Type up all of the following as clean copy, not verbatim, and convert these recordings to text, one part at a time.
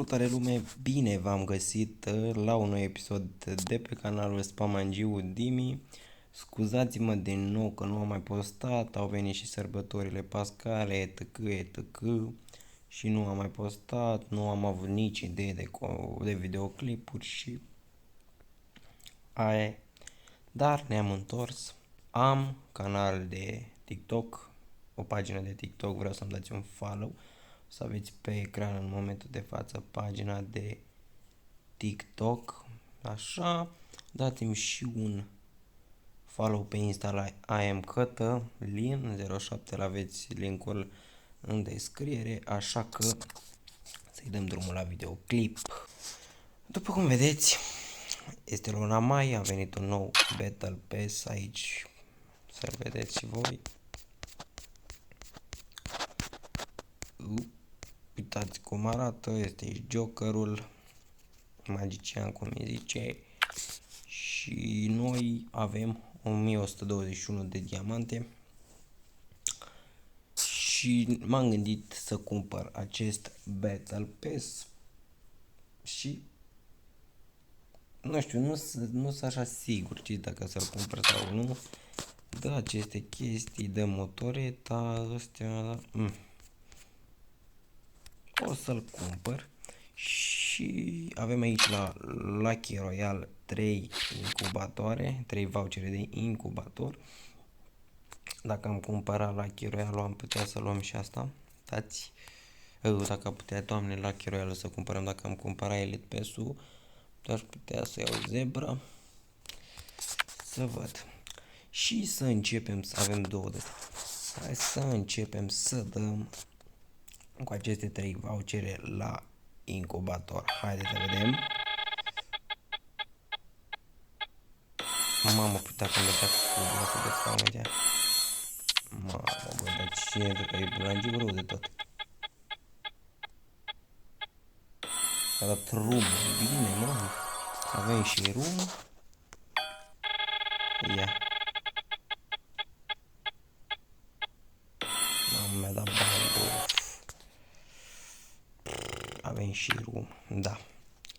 Salutare lume, bine v-am găsit la un nou episod de pe canalul Spamangiu Dimi. Scuzați-mă din nou că nu am mai postat, au venit și sărbătorile pascale, etc, etc. Și nu am mai postat, nu am avut nici idee de videoclipuri și aia. Dar ne-am întors. Am canal de TikTok, o pagină de TikTok, vreau să-mi dați un follow. O să aveți pe ecran în momentul de față pagina de TikTok, așa, dați-mi și un follow pe Insta la IamCătălin07, aveți linkul în descriere, așa că să-i dăm drumul la videoclip. După cum vedeți, este luna mai, a venit un nou Battle Pass aici, să-l vedeți și voi. Uitați cum arată, este și Jokerul, magician cum îi zice, și noi avem 1121 de diamante și m-am gândit să cumpăr acest Battle Pass și nu știu, nu sunt așa sigur dacă să-l cumpăr sau nu, de aceste chestii de motoreta astea, o să-l cumpăr. Și avem aici la Lucky Royale 3 incubatoare, 3 vouchere de incubator. Dacă am cumpărat Lucky Royale, am putea să luăm și asta. Dați. Dacă putea, doamne, Lucky Royale să cumpărăm, dacă am cumpărat Elite Pass-ul, aș putea să iau Zebra. Să văd. Și să începem să avem două de astea. Hai să începem să dăm cu aceste 3 vouchere la incubator. Haideți să vedem. Mamă, putea când dădea cu ăsta de scaune de aia. Mamă, bă, dar ce e bulangiu rău de tot. A dat rum, bine, mă. Avem și rum. Ia. Mamă, mi-a dat bani, bă. Avem și rum, da.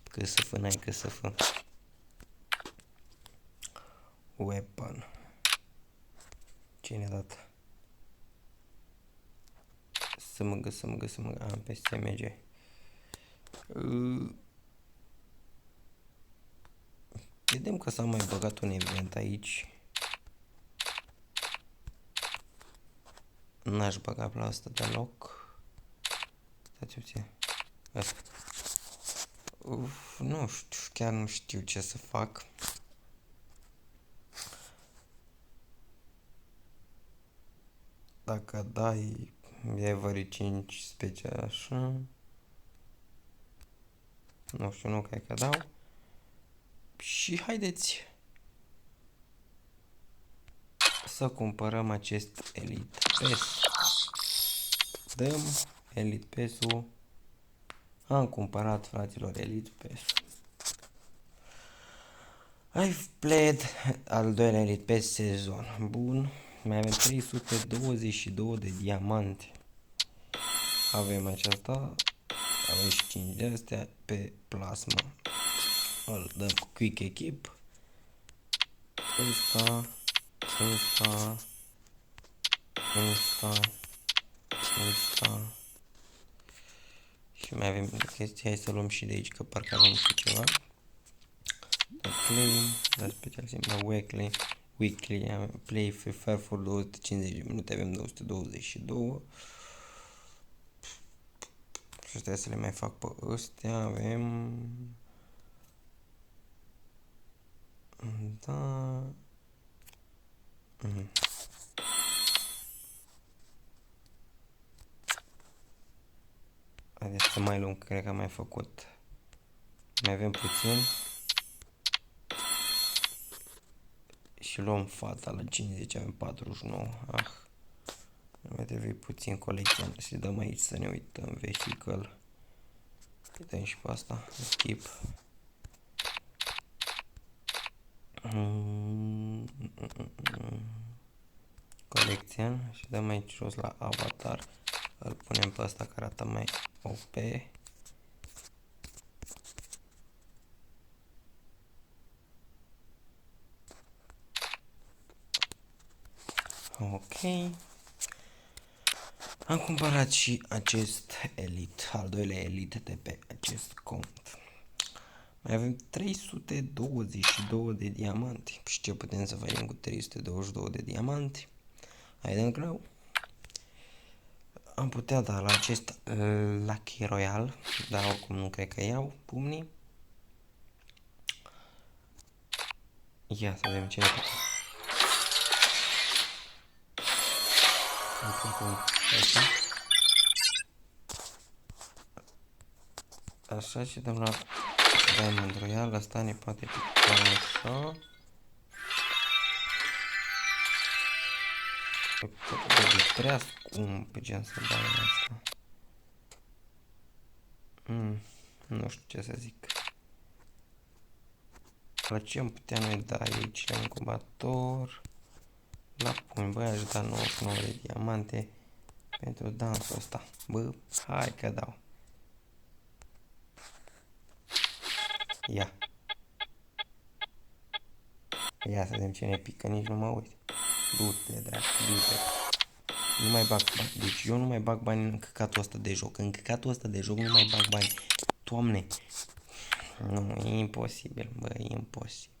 Cât să fă, n-ai cât să fă. Weapon. Ce ne-a dat? Să mă găs. Am pe SMG. Vedem că s-a mai băgat un event aici. N-aș băga pe asta deloc. Stați puțin. Asta. Nu știu, chiar nu știu ce să fac. Dacă dai Every 5 special așa. Nu știu, nu cred că dau. Și haideți să cumpărăm acest Elite Pass. Dăm Elite Pass-ul. Am cumpărat, fraților, Elite Pass. I've played al doilea Elite Pass sezon. Bun. Mai avem 322 de diamante. Avem aceasta. Avem și 5 de astea pe plasmă. Îl dăm cu Quick Equip. Ăsta. Și mai avem chestii. Hai să luăm și de aici, că parcă avem și ceva. Da, claim, da, special simplu, weekly, play free fire for 250 de minute, avem 222. Și astea să le mai fac pe ăstea, avem... Da... Haideți să mai luăm, cred că am mai făcut. Mai avem puțin. Și luăm fata la 50, avem 49. Mai trebuie puțin colecția. Și dăm aici să ne uităm. Vehicle. Dăm și pe asta. Skip. Colecția. Și dăm aici jos la avatar. Îl punem pe asta care arată mai OP. Ok. Am cumpărat și acest Elite, al doilea Elite de pe acest cont. Mai avem 322 de diamante. Și ce putem să facem cu 322 de diamante? Haidem greu. Am putea da la acest Lucky Royal, dar oricum nu cred că iau pumnii. Ia să vedem ce ne pică. Așa și dăm la Diamond Royal, asta ne poate pica așa. E prea scump gen să dau asta. Nu știu ce să zic. La ce am putea noi da aici la incubator? La pun, băi, aș da 99 de diamante pentru dansul ăsta. Bă, hai că dau. Ia. Ia să vedem ce ne pică, nici nu mă uit. Du-te, dracu, du-te. Nu mai bag bani. Deci eu nu mai bag bani în căcatul ăsta de joc. În căcatul ăsta de joc nu mai bag bani. Doamne. Nu, e imposibil, bă, e imposibil.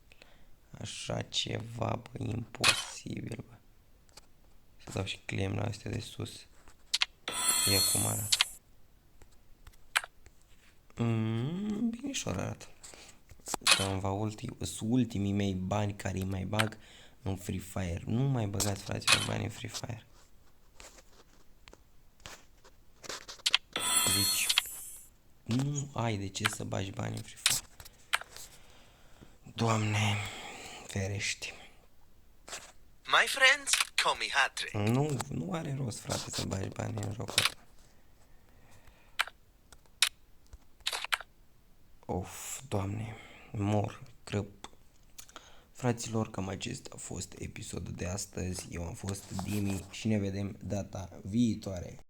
Așa ceva, bă, imposibil, bă. Să dau și claim la astea de sus. Ia cum arată. Binișor arată. Dar sunt ultimii mei bani care îi mai bag în Free Fire. Nu mai băgați, fraților, bani în Free Fire. Deci, nu ai de ce să bagi bani în Free Fire. Doamne, ferește. My friends, call me Hattrick. Nu are rost, frate, să bagi bani în jocul ăsta. Of, Doamne, mor, crăp. Fraților, cam acesta a fost episodul de astăzi. Eu am fost Dimi și ne vedem data viitoare.